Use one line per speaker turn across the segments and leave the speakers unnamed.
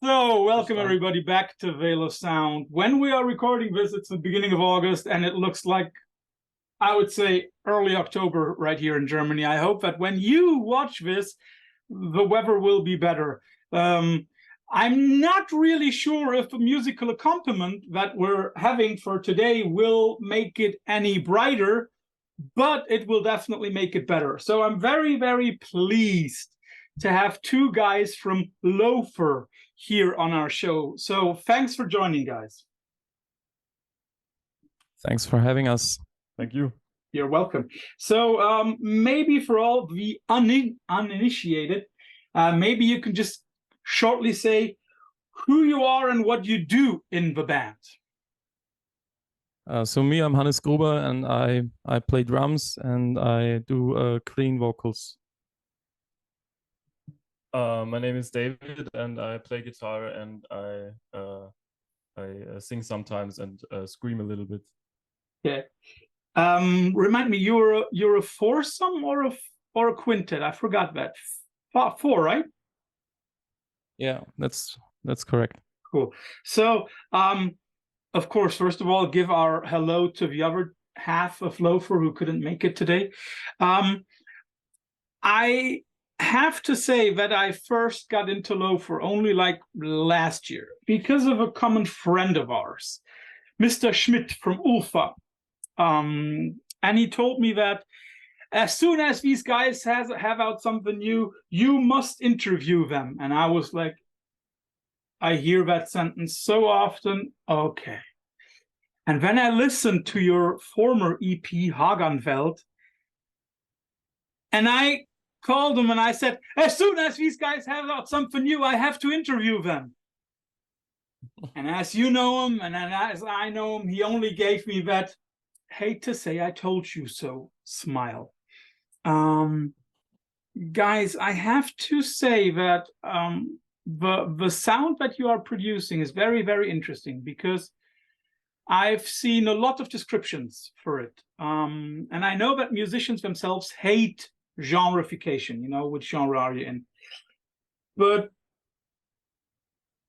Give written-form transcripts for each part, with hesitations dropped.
So, welcome everybody back to Velo Sound. When we are recording this, it's the beginning of August, and it looks like, I would say, early October right here in Germany. I hope that when you watch this, the weather will be better. I'm not really sure if the musical accompaniment that we're having for today will make it any brighter, but it will definitely make it better. So I'm very, very pleased to have two guys from Loather here on our show. So thanks for joining, guys.
Thanks for having us.
Thank you.
You're welcome. So maybe for all the uninitiated, maybe you can just shortly say who you are and what you do in the band.
So me, I'm Hannes Gruber, and I play drums and I do clean vocals.
My name is David, and I play guitar, and I sing sometimes and scream a little bit.
Yeah. Remind me, you're a foursome or a quintet? I forgot that. Four, right?
Yeah, that's correct.
Cool. So, of course, first of all, give our hello to the other half of Loather who couldn't make it today. I have to say that I first got into Loather only like last year because of a common friend of ours, Mr. Schmidt from Ultha. And he told me that as soon as these guys have out something new, you must interview them. And I was like, I hear that sentence so often. Okay. And then I listened to your former EP, Hagenfeld, and I called him and I said, as soon as these guys have out something new, I have to interview them. And as you know him, and as I know him, he only gave me that, hate to say I told you so, smile. Guys, I have to say that the sound that you are producing is very, very interesting because I've seen a lot of descriptions for it. And I know that musicians themselves hate genreification, you know, which genre are you in? But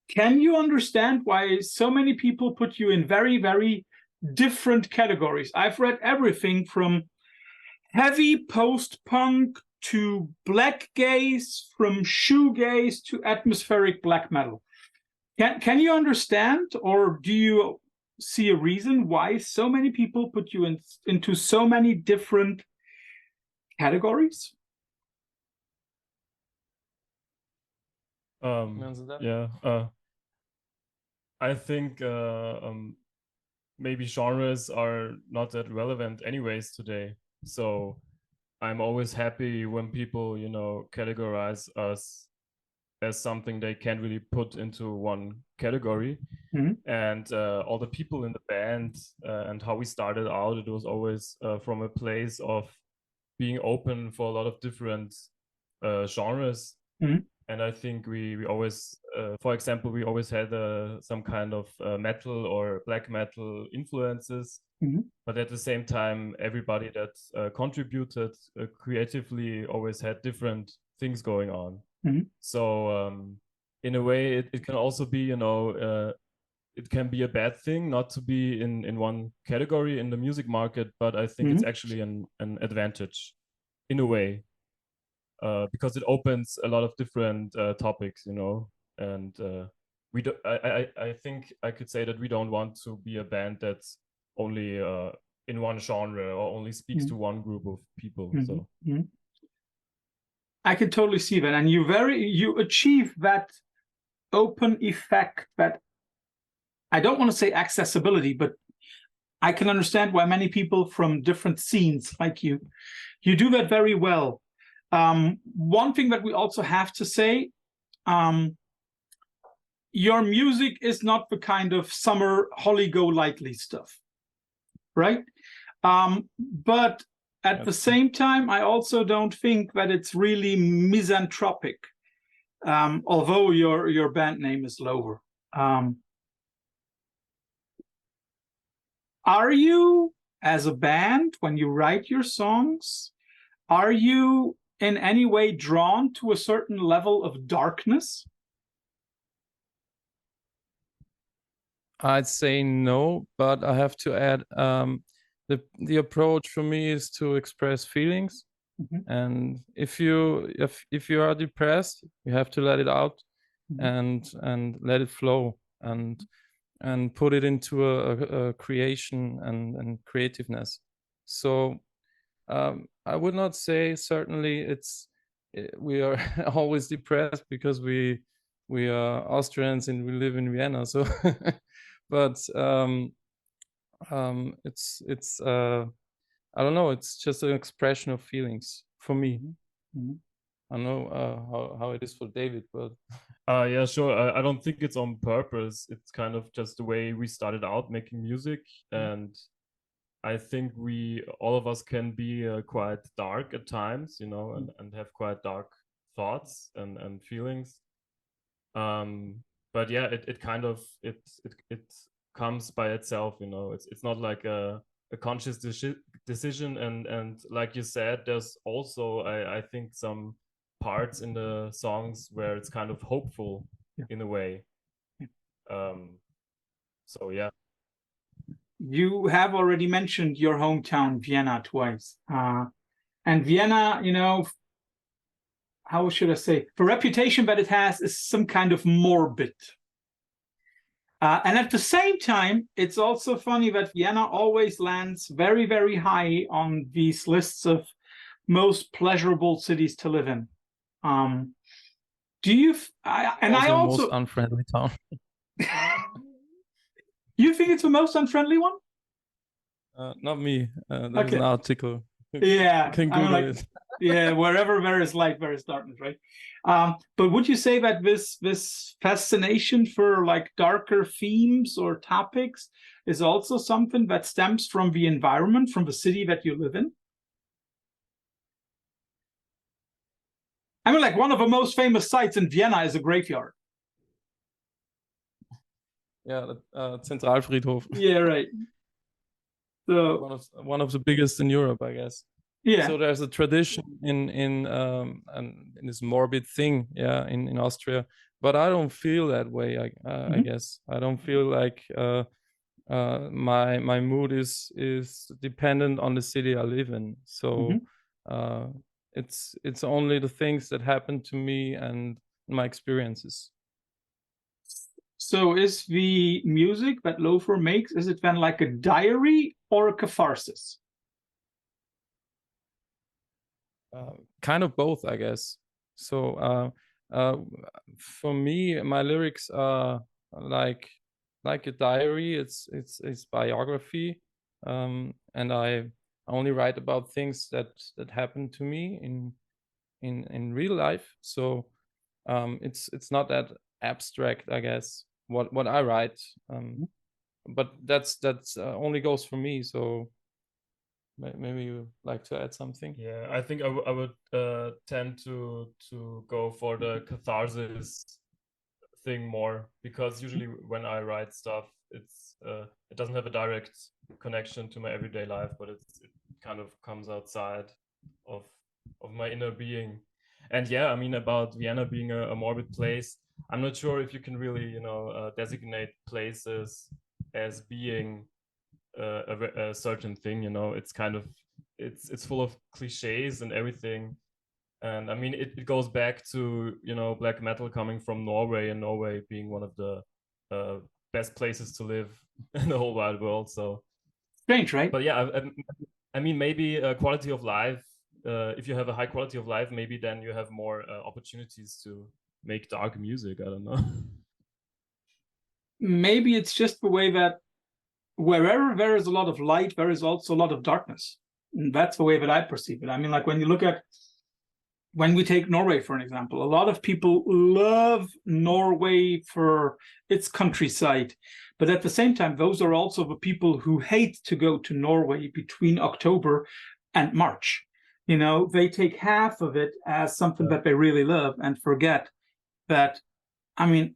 can you understand why so many people put you in very, very different categories? I've read everything from heavy post-punk to black gaze, from shoegaze to atmospheric black metal. Can you understand, or do you see a reason why so many people put you into so many different categories?
Yeah. I think maybe genres are not that relevant anyways today. So I'm always happy when people, you know, categorize us as something they can't really put into one category.
Mm-hmm.
And all the people in the band and how we started out, it was always from a place of being open for a lot of different genres.
Mm-hmm.
And I think we always, for example, we always had some kind of metal or black metal influences.
Mm-hmm.
But at the same time, everybody that contributed creatively always had different things going on.
Mm-hmm.
So in a way, it can also be, you know, it can be a bad thing not to be in one category in the music market, but I think it's actually an advantage in a way. Because it opens a lot of different topics, you know, and we do. I think I could say that we don't want to be a band that's only in one genre or only speaks to one group of people. So
I can totally see that, and you achieve that open effect. That I don't want to say accessibility, but I can understand why many people from different scenes like you do that very well. One thing that we also have to say, your music is not the kind of summer holly-go-lightly stuff, right? But at the same time, I also don't think that it's really misanthropic, although your band name is Loather. Are you, as a band, when you write your songs, are you in any way drawn to a certain level of darkness?
I'd say no, but I have to add the approach for me is to express feelings. And if you are depressed, you have to let it out and let it flow and put it into a creation and creativeness. So I would not say certainly we are always depressed because we are Austrians and we live in Vienna. So, but it's I don't know. It's just an expression of feelings for me. I don't know how it is for David, but
yeah, sure. I don't think it's on purpose. It's kind of just the way we started out making music, and I think all of us can be quite dark at times, you know, and have quite dark thoughts and feelings. But yeah, it kind of it comes by itself, you know. It's not like a conscious decision, and like you said, there's also I think some parts in the songs where it's kind of hopeful in a way. So yeah.
You have already mentioned your hometown, Vienna, twice. And Vienna, you know, how should I say, the reputation that it has is some kind of morbid. And at the same time, it's also funny that Vienna always lands very, very high on these lists of most pleasurable cities to live in. Do you? I also
most unfriendly town.
You think it's the most unfriendly one?
Not me. There's an article.
Yeah,
can Google it.
Yeah, wherever there is light, there is darkness, right? But would you say that this fascination for like darker themes or topics is also something that stems from the environment, from the city that you live in? I mean, like one of the most famous sites in Vienna is a graveyard.
Yeah, Zentralfriedhof.
Yeah, right. So
one of the biggest in Europe, I guess.
Yeah.
So there's a tradition in this morbid thing, in Austria. But I don't feel that way. I guess I don't feel like my mood is dependent on the city I live in. So it's only the things that happen to me and my experiences.
So is the music that Loather makes, is it then like a diary or a catharsis?
Kind of both, I guess. So for me, my lyrics are like a diary. It's biography, and I only write about things that happen to me in real life. So it's not that abstract, I guess, what I write. But that's only goes for me. So maybe you like to add something.
Yeah, I think I would tend to go for the catharsis thing more, because usually when I write stuff, it doesn't have a direct connection to my everyday life, but it kind of comes outside of my inner being. And yeah, I mean, about Vienna being a morbid place, I'm not sure if you can really, designate places as being a certain thing. It's kind of it's full of cliches and everything. And I mean, it goes back to black metal coming from Norway, and Norway being one of the best places to live in the whole wide world. So
strange, right?
But yeah, I mean, maybe quality of life. If you have a high quality of life, maybe then you have more opportunities to make dark music. I don't know.
Maybe it's just the way that wherever there is a lot of light, there is also a lot of darkness. And that's the way that I perceive it. I mean, like when we take Norway, for an example, a lot of people love Norway for its countryside. But at the same time, those are also the people who hate to go to Norway between October and March. They take half of it as something that they really love and forget that, I mean,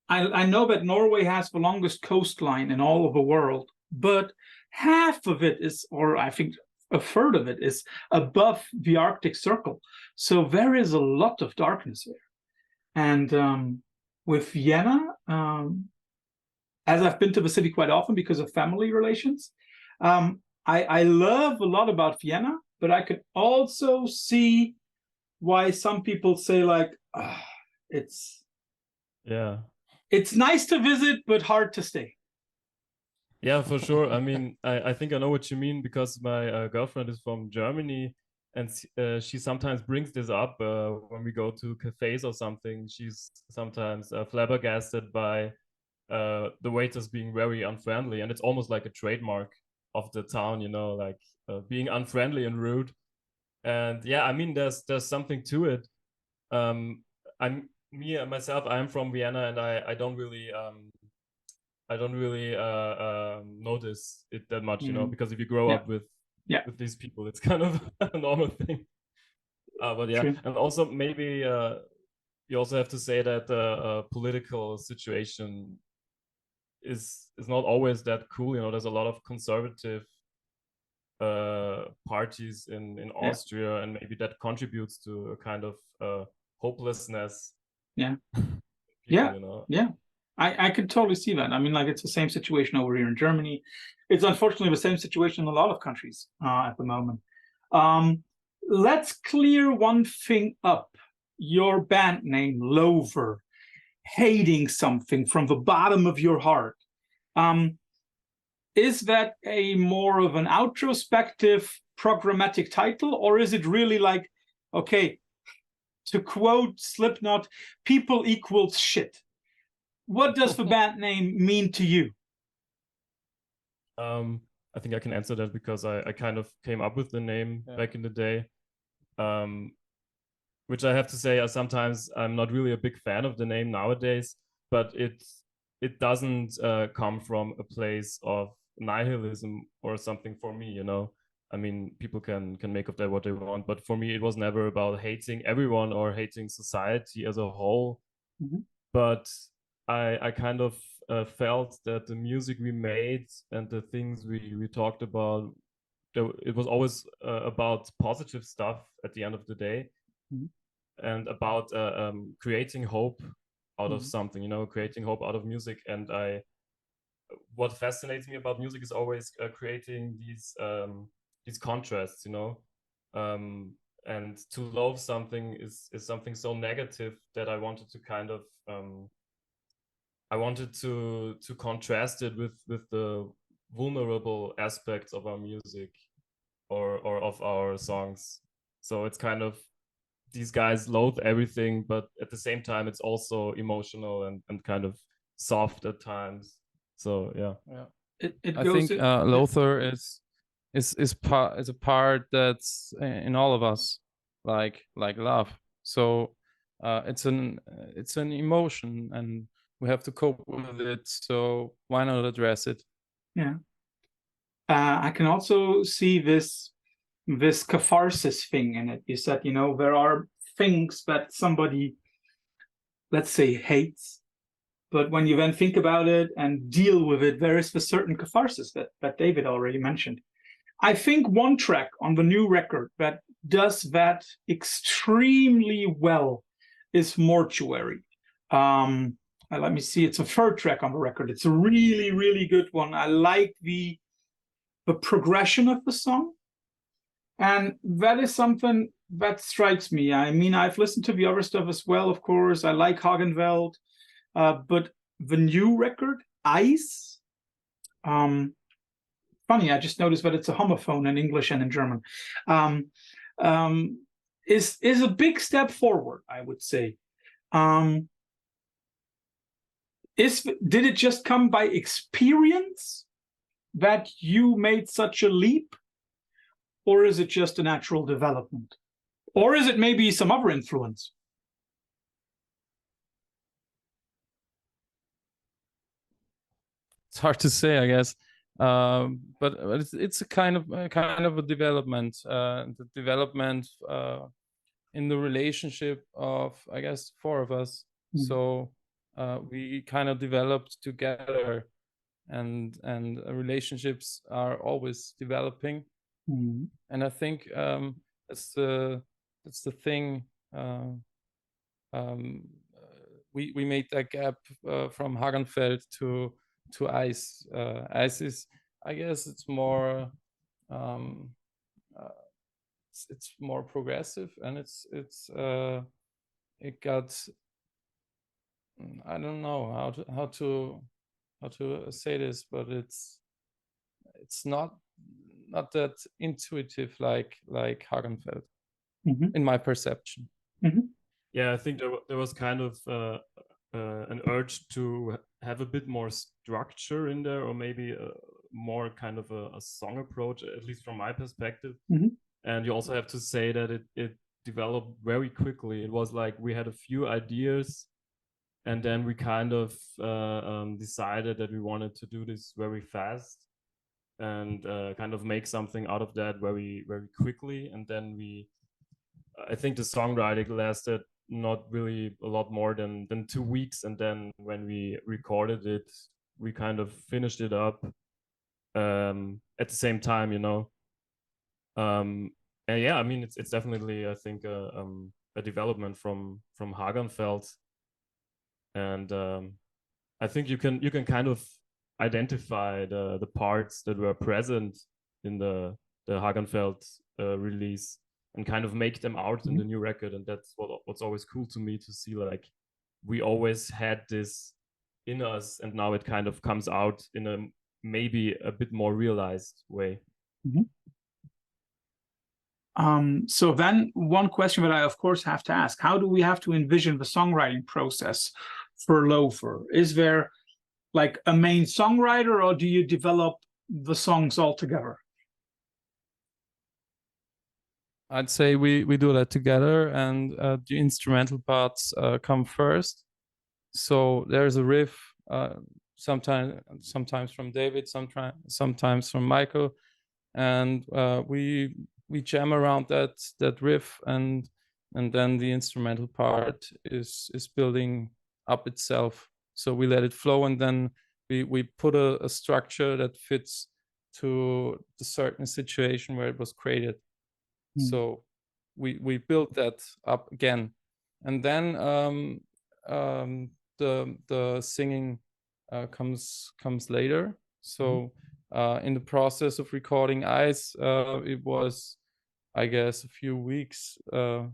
I know that Norway has the longest coastline in all of the world, but half of it is, or I think a third of it is above the Arctic Circle. So there is a lot of darkness there. And with Vienna, as I've been to the city quite often because of family relations. I love a lot about Vienna, but I could also see why some people say like, it's nice to visit, but hard to stay.
Yeah, for sure. I mean, I think I know what you mean, because my girlfriend is from Germany, and she sometimes brings this up when we go to cafes or something. She's sometimes flabbergasted by the waiters being very unfriendly, and it's almost like a trademark of the town, you know, like being unfriendly and rude. And yeah, I mean, there's something to it. I'm myself, I'm from Vienna, and I don't really notice it that much, you know, because if you grow up with these people, it's kind of a normal thing. But yeah, and also maybe you also have to say that the political situation is not always that cool. You know, there's a lot of conservative parties in Austria, and maybe that contributes to a kind of hopelessness.
People, you know? I could totally see that. I mean, like, it's the same situation over here in Germany. It's unfortunately the same situation in a lot of countries at the moment. Let's clear one thing up. Your band name, Loather, hating something from the bottom of your heart. Is that a more of an outrospective programmatic title, or is it really like, okay, to quote Slipknot, people equals shit? What does the band name mean to you?
I think I can answer that, because I kind of came up with the name back in the day. Which I have to say, sometimes I'm not really a big fan of the name nowadays, but it doesn't come from a place of nihilism or something for me, you know. I mean, people can make of that what they want, but for me, it was never about hating everyone or hating society as a whole. But I kind of felt that the music we made and the things we talked about, it was always about positive stuff at the end of the day, and about creating hope out of something, you know, creating hope out of music. And what fascinates me about music is always creating these contrasts, you know. And to love something is something so negative that I wanted to kind of I wanted to contrast it with the vulnerable aspects of our music or of our songs. So it's kind of, these guys loathe everything, but at the same time it's also emotional and kind of soft at times. So yeah.
I think Loather is a part that's in all of us, like love. So it's an emotion, and we have to cope with it. So why not address it?
I can also see this catharsis thing in it. You said, you know, there are things that somebody, let's say, hates, but when you then think about it and deal with it, there is a certain catharsis that David already mentioned. I think one track on the new record that does that extremely well is Mortuary. Let me see, it's a third track on the record. It's a really, really good one. I like the progression of the song. And that is something that strikes me. I mean, I've listened to the other stuff as well, of course. I like Hagenwald. But the new record, Eis, funny, I just noticed that it's a homophone in English and in German, is a big step forward, I would say. Did it just come by experience that you made such a leap? Or is it just a natural development? Or is it maybe some other influence?
It's hard to say, I guess. But it's a kind of a development. The development in the relationship of, I guess, four of us. So we kind of developed together, and relationships are always developing. And I think that's the thing. We made that gap from Hagenfeld to Eis. Eis is, I guess, it's more it's more progressive, and it got, I don't know how to say this, but it's not that intuitive like Hagenfeld, in my perception.
Yeah, I think there was kind of an urge to have a bit more structure in there, or maybe more kind of a song approach, at least from my perspective. And you also have to say that it developed very quickly. It was like we had a few ideas, and then we kind of decided that we wanted to do this very fast and kind of make something out of that very, very quickly. And then I think the songwriting lasted not really a lot more than 2 weeks. And then when we recorded it, we kind of finished it up at the same time, you know. And yeah, I mean, it's definitely, I think, a development from Hagenfeld. And I think you can kind of identify the parts that were present in the Hagenfeld release and kind of make them out in the new record. And that's what's always cool to me, to see like we always had this in us, and now it kind of comes out in a maybe a bit more realized way.
So then one question that I of course have to ask: how do we have to envision the songwriting process for Loather? Is there like a main songwriter, or do you develop the songs all together?
I'd say we do that together, and the instrumental parts come first. So there's a riff, sometimes from David, sometimes from Michael, and we jam around that riff, and then the instrumental part is building up itself. So we let it flow, and then we put a structure that fits to the certain situation where it was created. So we built that up again, and then the singing comes later. So in the process of recording Eis, it was, I guess, a few weeks,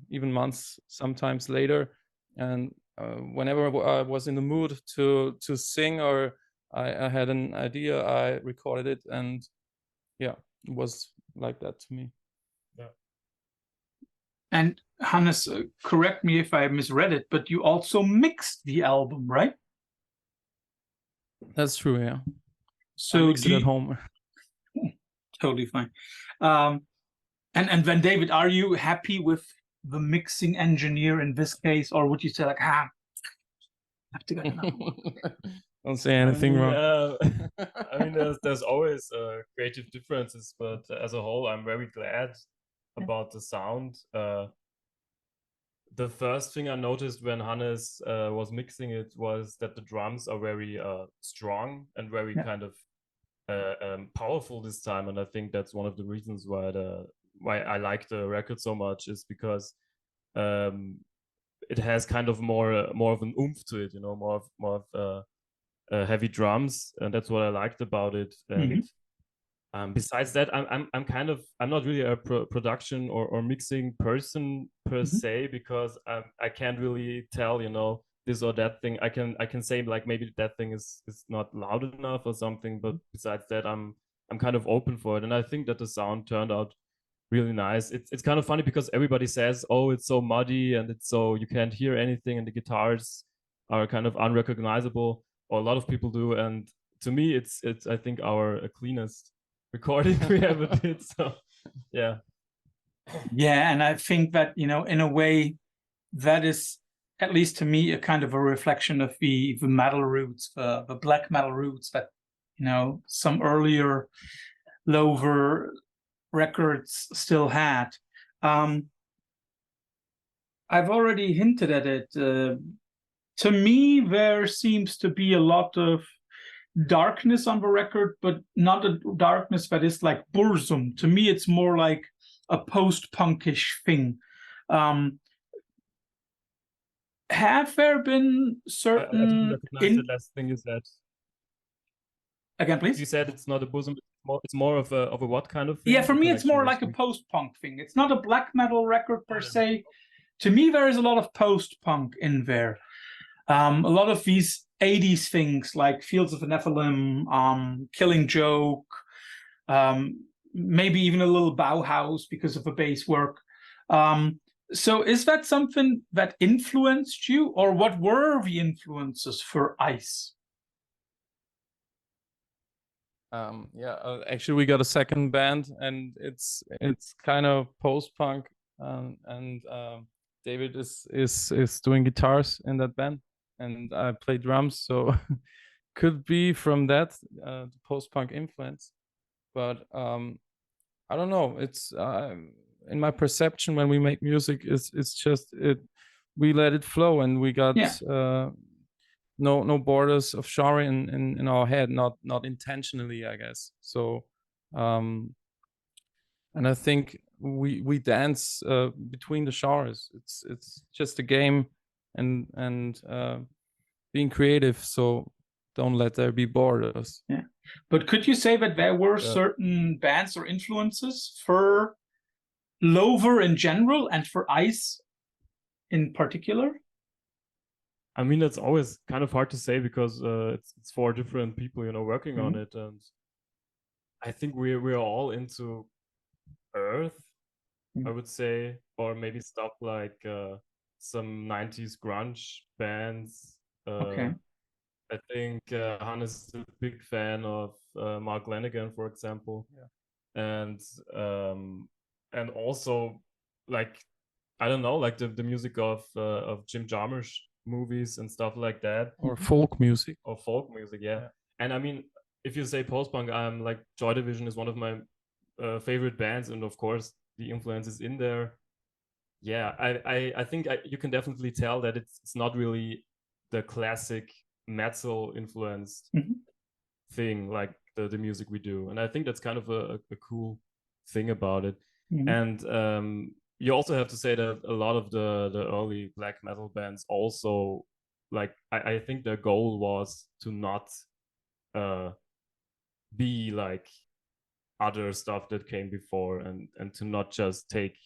even months, sometimes later. And whenever I was in the mood to sing, or I had an idea, I recorded it, and yeah, it was like that to me.
And Hannes, correct me if I misread it, but you also mixed the album, right?
That's true, yeah.
So
I mixed it at home.
Totally fine. And then David, are you happy with the mixing engineer in this case, or would you say like, I have to get another one?
Don't say anything wrong.
I mean, there's always creative differences, but as a whole, I'm very glad about the sound. The first thing I noticed when Hannes was mixing it was that the drums are very strong and very kind of powerful this time, and I think that's one of the reasons why I like the record so much, is because it has kind of more of an oomph to it, you know, more of heavy drums, and that's what I liked about it. And besides that, I'm not really a production or mixing person per se, because I can't really tell, you know, this or that thing. I can say like maybe that thing is not loud enough or something, but besides that, I'm kind of open for it, and I think that the sound turned out really nice. It's kind of funny because everybody says, oh, it's so muddy and it's so you can't hear anything, and the guitars are kind of unrecognizable, or a lot of people do, and to me it's I think our cleanest recording we ever did. So yeah,
and I think that, you know, in a way that is, at least to me, a kind of a reflection of the metal roots, the black metal roots that, you know, some earlier Loather records still had. I've already hinted at it. To me, there seems to be a lot of darkness on the record, but not a darkness that is like Burzum. To me, it's more like a post-punkish thing. Have there been certain...
I recognize the last thing you said.
Again, please.
You said it's not a bosom. It's more of a what kind of thing?
Yeah, for me, it's more like a post-punk thing. It's not a black metal record per se. To me, there is a lot of post-punk in there. A lot of these 80s things like Fields of the Nephilim, Killing Joke, maybe even a little Bauhaus because of the bass work. So is that something that influenced you, or what were the influences for Eis?
Actually, we got a second band, and it's kind of post-punk, and David is doing guitars in that band, and I play drums, so could be from that the post-punk influence, but I don't know. It's in my perception when we make music, it's just we let it flow, and we got no borders of genre in our head, not intentionally, I guess. So and I think we dance between the genres. It's just a game, and being creative, so don't let there be borders.
Yeah, but could you say that there were certain bands or influences for Loather in general and for Eis in particular?
I mean, that's always kind of hard to say because it's 4 different people, working on it, and I think we're all into Earth, I would say, or maybe stuff like some 90s grunge bands.
Okay.
I think Hannes is a big fan of Mark Lanegan, for example, and also like, I don't know, like the music of Jim Jarmusch movies and stuff like that,
or folk music,
yeah. And I mean, if you say post-punk, I'm like, Joy Division is one of my favorite bands, and of course the influence is in there. Yeah, I think you can definitely tell that it's not really the classic metal influenced thing like the music we do, and I think that's kind of a cool thing about it. And you also have to say that a lot of the early black metal bands also, like, I think their goal was to not be like other stuff that came before, and to not just take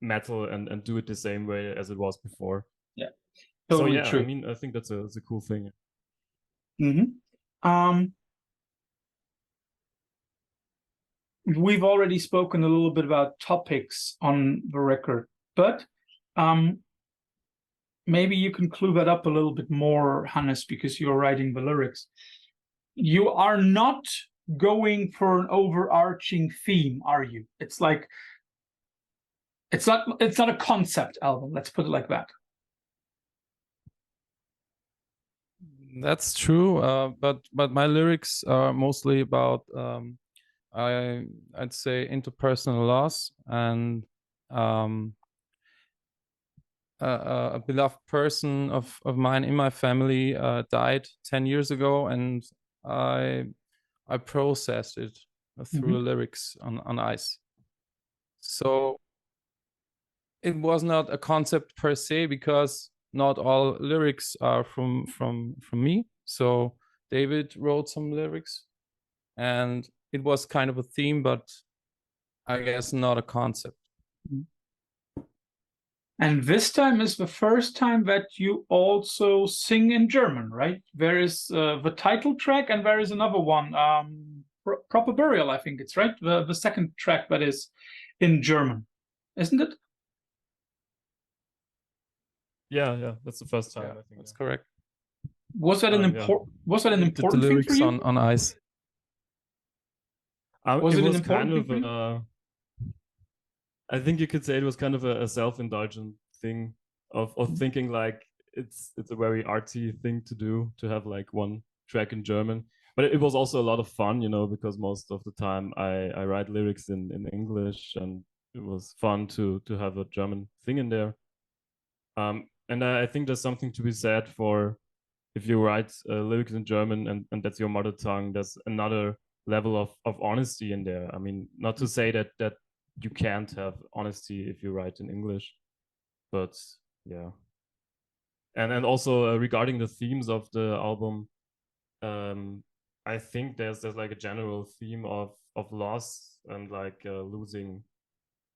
metal and do it the same way as it was before.
Yeah, totally true.
I mean, I think that's a cool thing.
We've already spoken a little bit about topics on the record, but maybe you can clue that up a little bit more, Hannes, because you're writing the lyrics. You are not going for an overarching theme, are you? It's like, it's not a concept album, let's put it like that.
That's true, but my lyrics are mostly about I'd say interpersonal loss, and a beloved person of mine in my family died 10 years ago, and I processed it through the lyrics on Eis. So it was not a concept per se, because not all lyrics are from me. So David wrote some lyrics, and it was kind of a theme, but I guess not a concept.
And this time is the first time that you also sing in German, right? There is the title track, and there is another one, Proper Burial, I think it's, right? The second track that is in German, isn't it?
Yeah, that's the first time.
Yeah,
I think
that's correct.
Was that an important
the
thing
lyrics
for you?
on Eis?
Was it an important
kind
thing for
of I think you could say it was kind of a self-indulgent thing of thinking like it's a very artsy thing to do, to have like one track in German. But it was also a lot of fun, because most of the time I write lyrics in English, and it was fun to have a German thing in there. And I think there's something to be said for, if you write lyrics in German and that's your mother tongue, there's another level of honesty in there. I mean, not to say that you can't have honesty if you write in English, but yeah. And also regarding the themes of the album, I think there's like a general theme of loss and like losing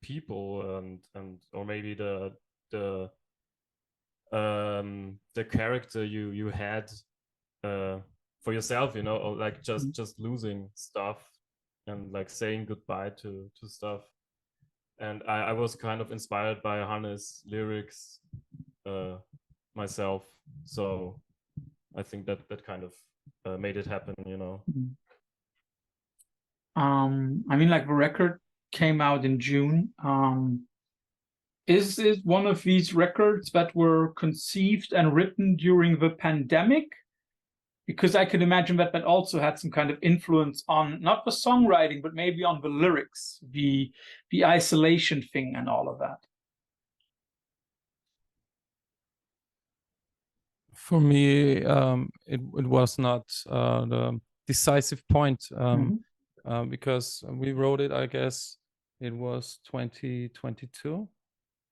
people and or maybe the character you had for yourself, you know, or like just losing stuff and like saying goodbye to stuff. And I was kind of inspired by Hannes' lyrics myself, so I think that kind of made it happen, you know.
I mean, like the record came out in June. Is it one of these records that were conceived and written during the pandemic? Because I could imagine that that also had some kind of influence on not the songwriting, but maybe on the lyrics, the isolation thing and all of that.
For me, it was not the decisive point because we wrote it, I guess it was 2022,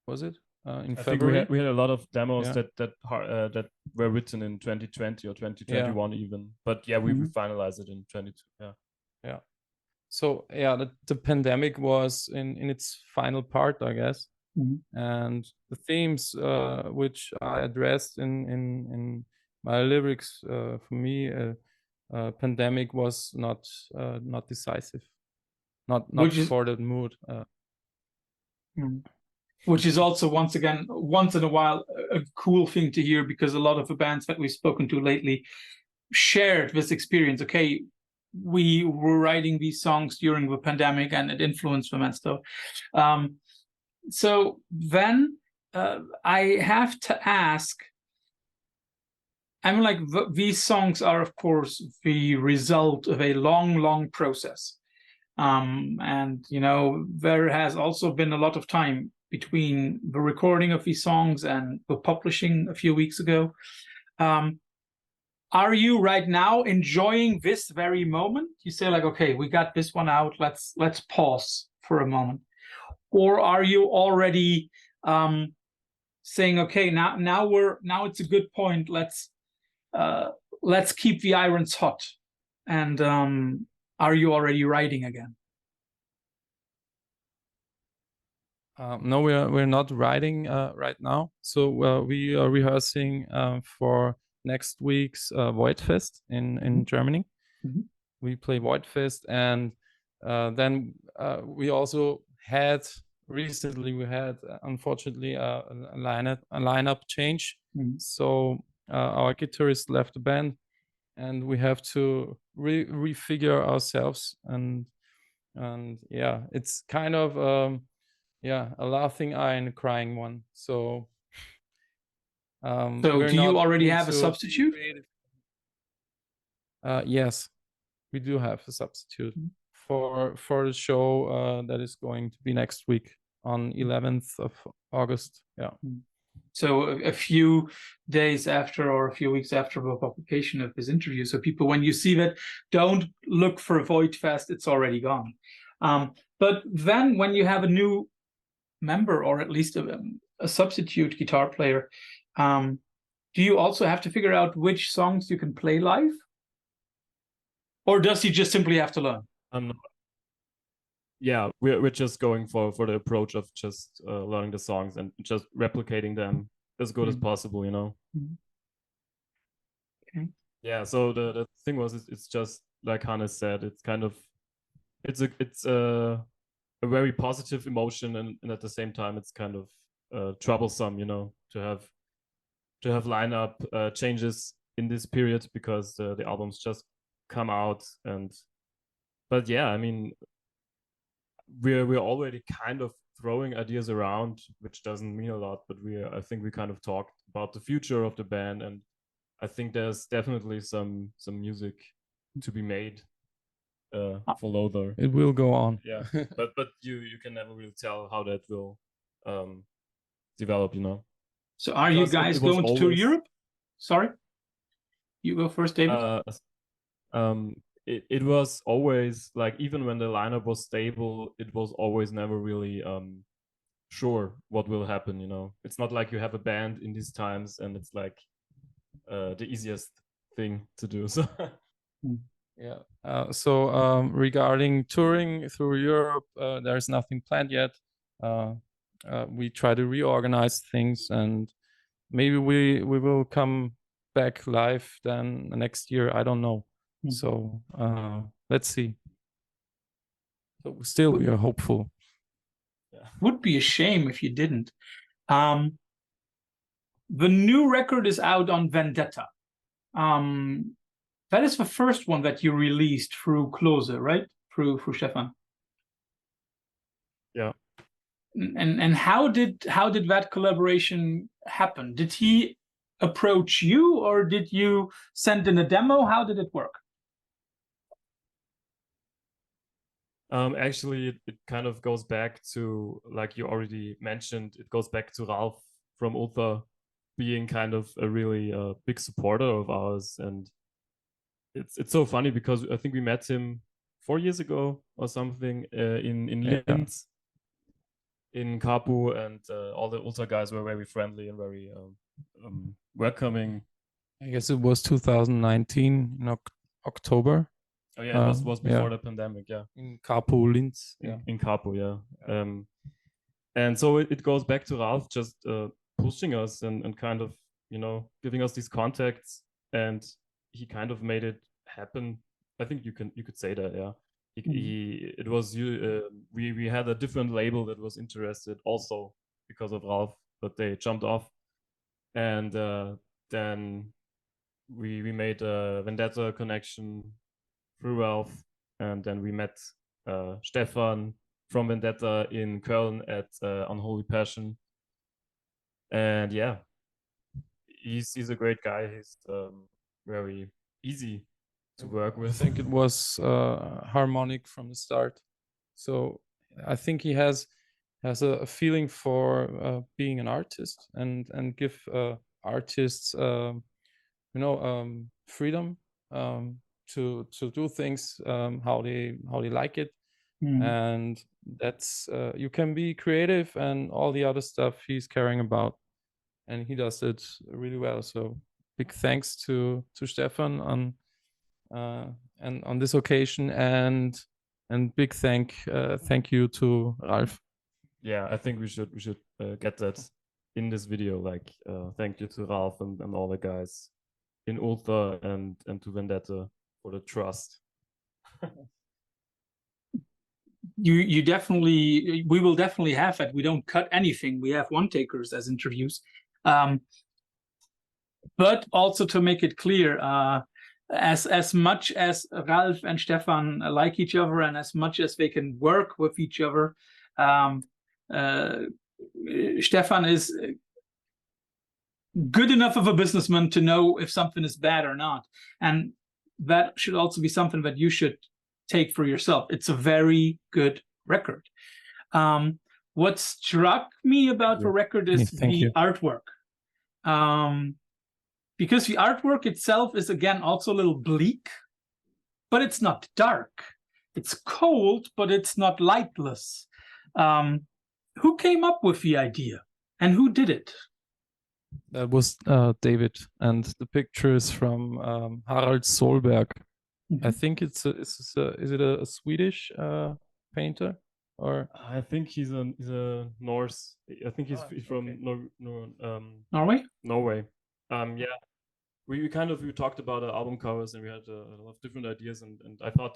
was it? In February.
Think we had a lot of demos that were written in 2020 or 2021 even. But yeah, we finalized it in 22.
Yeah. So yeah, the pandemic was in its final part, I guess. And the themes which I addressed in my lyrics, for me, pandemic was not decisive, not for the mood.
Which is also once in a while a cool thing to hear, because a lot of the bands that we've spoken to lately shared this experience. Okay, we were writing these songs during the pandemic and it influenced them and stuff. So then I have to ask, I mean, like these songs are, of course, the result of a long process. And, you know, there has also been a lot of time between the recording of these songs and the publishing a few weeks ago. Are you right now enjoying this very moment? You say like, okay, we got this one out. Let's pause for a moment. Or are you already saying, okay, now it's a good point. Let's keep the irons hot. And are you already writing again?
No, we're not writing right now. So we are rehearsing for next week's Voidfest in Germany. We play Voidfest, and then we also had recently unfortunately a lineup change. So our guitarist left the band, and we have to refigure ourselves, and yeah, it's kind of a laughing eye and a crying one. So
do you already have a substitute?
Yes, we do have a substitute for the show that is going to be next week on 11th of August. Yeah.
So a few days after, or a few weeks after the publication of this interview. So people, when you see that, don't look for Voidfest, it's already gone. But then when you have a new member, or at least a substitute guitar player, do you also have to figure out which songs you can play live? Or does he just simply have to learn?
Yeah, we're just going for the approach of just learning the songs and just replicating them as good as possible, you know.
Okay.
Yeah, so the thing was, it's just like Hannes said, it's kind of it's a very positive emotion, and at the same time it's kind of troublesome, you know, to have lineup changes in this period, because the albums just come out. But yeah, I mean, we're already kind of throwing ideas around, which doesn't mean a lot, but I think we kind of talked about the future of the band, and I think there's definitely some music to be made for Loather.
It will go on.
Yeah, but you can never really tell how that will develop, you know.
So are you guys going to tour Europe? Sorry, you go first, David.
It was always like, even when the lineup was stable, it was always never really sure what will happen, you know. It's not like you have a band in these times and it's like the easiest thing to do. So
Yeah. So regarding touring through Europe, there's nothing planned yet. We try to reorganize things, and maybe we will come back live then next year. I don't know. So let's see. So still, we are hopeful.
Yeah. Would be a shame if you didn't. The new record is out on Vendetta. That is the first one that you released through Loather, right? Through Stefan.
Yeah.
And how did that collaboration happen? Did he approach you, or did you send in a demo? How did it work?
Actually, it kind of goes back to, like you already mentioned, it goes back to Ralph from Ultha being kind of a really big supporter of ours. And it's so funny because I think we met him 4 years ago or something in Linz, in Capu, and all the Ultha guys were very friendly and very welcoming.
I guess it was 2019 in October.
Oh yeah, it was before the pandemic, yeah.
In Capu, Linz. Yeah.
In Capu, yeah. And so it goes back to Ralph just pushing us and kind of, you know, giving us these contacts, and he kind of made it happen. I think you could say that, yeah. It was we had a different label that was interested also because of Ralph, but they jumped off, and then we made a Vendetta connection through Ralph, and then we met Stefan from Vendetta in Köln at Unholy Passion, and yeah, he's a great guy. He's very easy to work with.
I think it was harmonic from the start. So I think he has a feeling for being an artist and give artists freedom to do things how they like it. And that's you can be creative and all the other stuff he's caring about, and he does it really well. So big thanks to Stefan on and on this occasion, and big thank you to Ralph.
Yeah, I think we should get that in this video. Like, thank you to Ralph and all the guys in Ultha and to Vendetta for the trust.
You definitely, we will definitely have it. We don't cut anything. We have one takers as interviews. But also to make it clear, as much as Ralph and Stefan like each other, and as much as they can work with each other, Stefan is good enough of a businessman to know if something is bad or not. And that should also be something that you should take for yourself. It's a very good record. What struck me about the record is the artwork. Because the artwork itself is, again, also a little bleak, but it's not dark. It's cold, but it's not lightless. Who came up with the idea, and who did it?
That was David, and the picture is from Harald Solberg. I think is it a Swedish painter, or
I think he's a Norse. I think he's from
Norway.
Norway. Yeah. We talked about the album covers, and we had a lot of different ideas, and I thought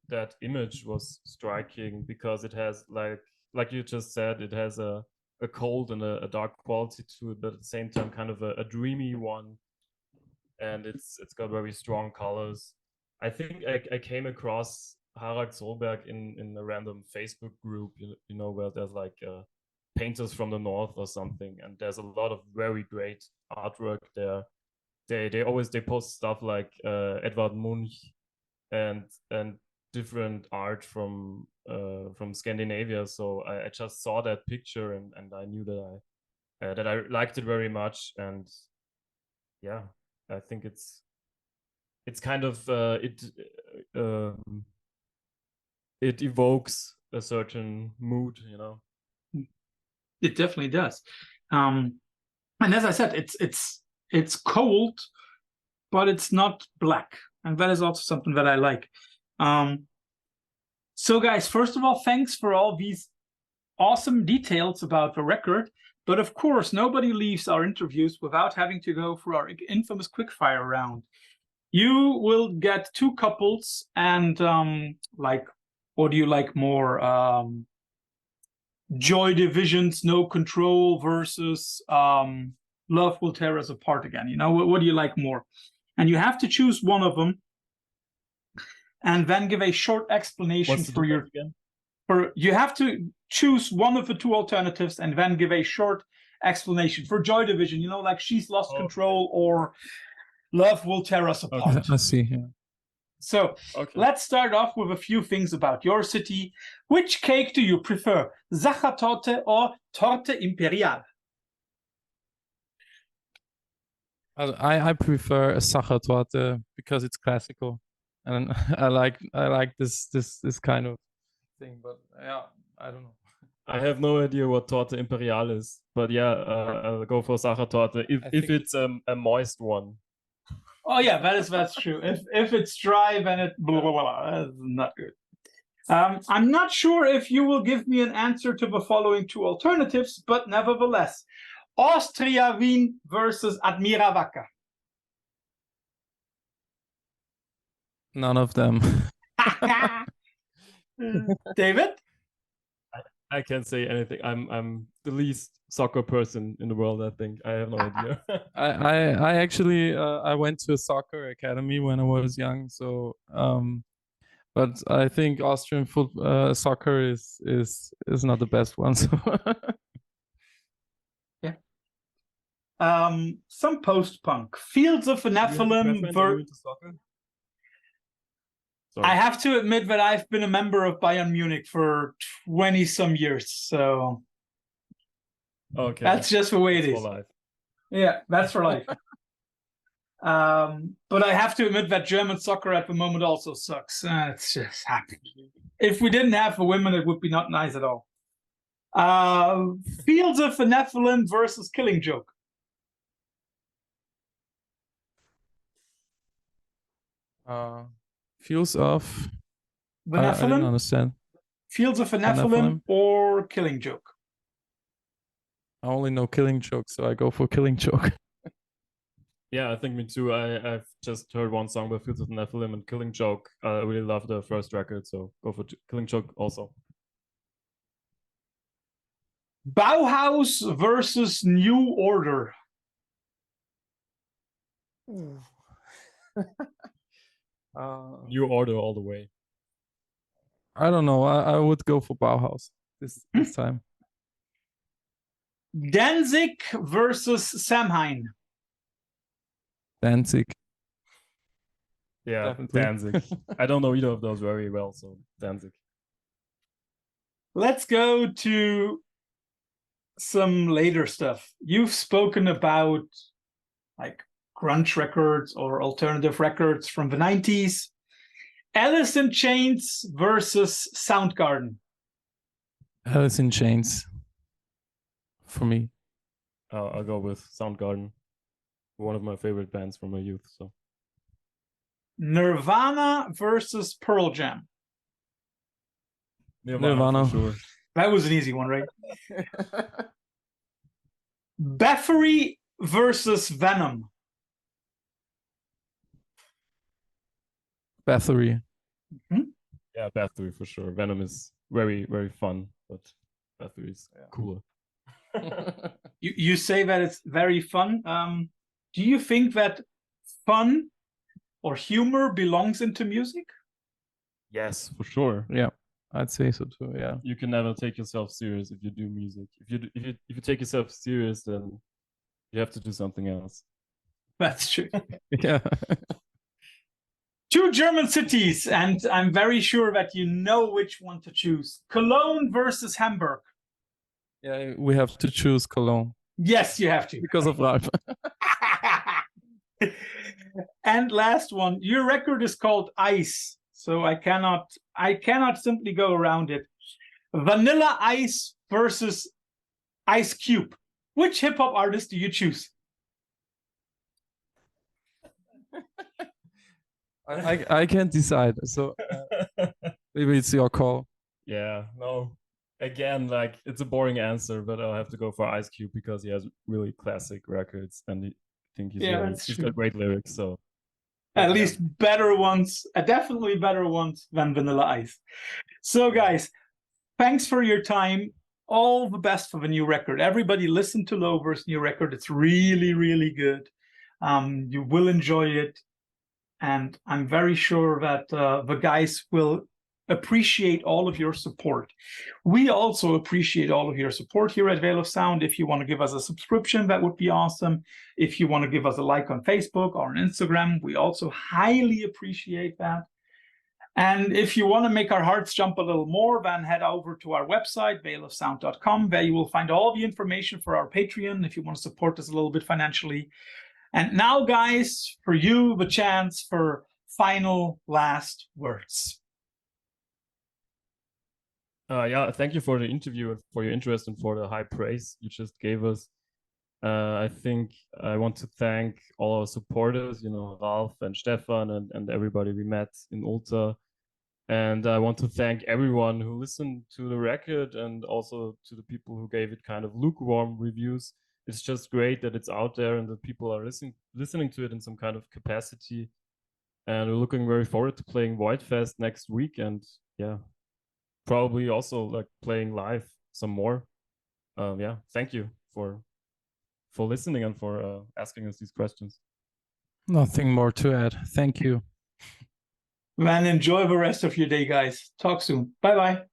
that image was striking because it has, like you just said, it has a cold and a dark quality to it, but at the same time kind of a dreamy one, and it's got very strong colors. I think I came across Harald Solberg in a random Facebook group, you know, where there's like painters from the north or something, and there's a lot of very great artwork there. They always post stuff like Edvard Munch and different art from Scandinavia. So I just saw that picture and I knew that I liked it very much. And yeah, I think it's kind of it evokes a certain mood, you know.
It definitely does. And as I said, it's cold, but it's not black. and that is also something that I like. So guys, first of all, thanks for all these awesome details about the record. But of course, nobody leaves our interviews without having to go through our infamous quickfire round. You will get 2 couples, and like, what do you like more? Joy Division's No Control versus Love Will Tear Us Apart Again. You know, what do you like more? And you have to choose one of them, and then give a short explanation for your.
Again?
You have to choose one of the 2 alternatives and then give a short explanation. For Joy Division, you know, like She's Lost Control or Love Will Tear Us Apart.
Okay. I see. Yeah.
So let's start off with a few things about your city. Which cake do you prefer, Sachertorte or Torte Imperial?
I prefer a Sachertorte because it's classical, and I like this kind of thing. But yeah, I don't know.
I have no idea what Torte Imperial is, but yeah, I'll go for Sachertorte if it's a moist one.
Oh yeah, that's true. If it's dry, then it blah blah blah. That's not good. I'm not sure if you will give me an answer to the following 2 alternatives, but nevertheless, Austria Wien versus Admira Wacker.
None of them.
David?
I can't say anything. I'm the least soccer person in the world, I think. I have no idea.
I actually I went to a soccer academy when I was young, so but I think Austrian soccer is not the best one. So.
Yeah. Some post-punk. Fields of the Nephilim. I have to admit that I've been a member of Bayern Munich for 20-some years, so
okay,
that's just the way it is.
Life.
Yeah, that's for life. But I have to admit that German soccer at the moment also sucks. It's just happening. If we didn't have the women, it would be not nice at all. Fields of the Nephilim versus Killing Joke.
Fields of
the
I
Nephilim?
didn't understand.
Fields of the Nephilim or Killing Joke?
I only know Killing Joke, so I go for Killing Joke.
Yeah, I think me too. I've just heard one song by Fields of the Nephilim and Killing Joke. I really love the first record, so go for Killing Joke also.
Bauhaus versus New Order.
New Order all the way.
I don't know. I would go for Bauhaus this time.
Danzig versus Samhain.
Danzig.
Yeah,
definitely.
Danzig. I don't know either of those very well, so Danzig.
Let's go to some later stuff. You've spoken about like grunge records or alternative records from the 90s. Alice in Chains versus Soundgarden.
Alice in Chains. For me.
I'll go with Soundgarden. One of my favorite bands from my youth. So.
Nirvana versus Pearl Jam.
Nirvana. For sure.
That was an easy one, right? Bathory versus Venom.
Bathory.
Mm-hmm.
Yeah, Bathory for sure. Venom is very, very fun, but Bathory is cooler.
You say that it's very fun. Do you think that fun or humor belongs into music?
Yes, for sure.
Yeah, I'd say so too. Yeah,
you can never take yourself serious if you do music. If you take yourself serious, then you have to do something else.
That's true.
Yeah.
2 German cities, and I'm very sure that you know which one to choose. Cologne versus Hamburg.
Yeah, we have to choose Cologne.
Yes, you have to.
Because of Ralph.
And last one, your record is called Ice, so I cannot simply go around it. Vanilla Ice versus Ice Cube. Which hip-hop artist do you choose?
I can't decide. So maybe it's your call.
Yeah, no. Again, like it's a boring answer, but I'll have to go for Ice Cube because he has really classic records, and I think he's got great lyrics. So
at least better ones, definitely better ones than Vanilla Ice. So guys, thanks for your time. All the best for the new record. Everybody listen to Loather's new record. It's really, really good. You will enjoy it. And I'm very sure that the guys will appreciate all of your support. We also appreciate all of your support here at Veil of Sound. If you want to give us a subscription, that would be awesome. If you want to give us a like on Facebook or on Instagram, we also highly appreciate that. And if you want to make our hearts jump a little more, then head over to our website, veilofsound.com. There you will find all the information for our Patreon if you want to support us a little bit financially. And now, guys, for you, the chance for final last words.
Yeah, thank you for the interview and for your interest and for the high praise you just gave us. I think I want to thank all our supporters, you know, Ralph and Stefan and everybody we met in Ultha. And I want to thank everyone who listened to the record and also to the people who gave it kind of lukewarm reviews. It's just great that it's out there and that people are listening to it in some kind of capacity. And we're looking very forward to playing Voidfest next week. And yeah, probably also like playing live some more. Yeah, thank you for listening and for asking us these questions.
Nothing more to add. Thank you.
Man, enjoy the rest of your day, guys. Talk soon. Bye-bye.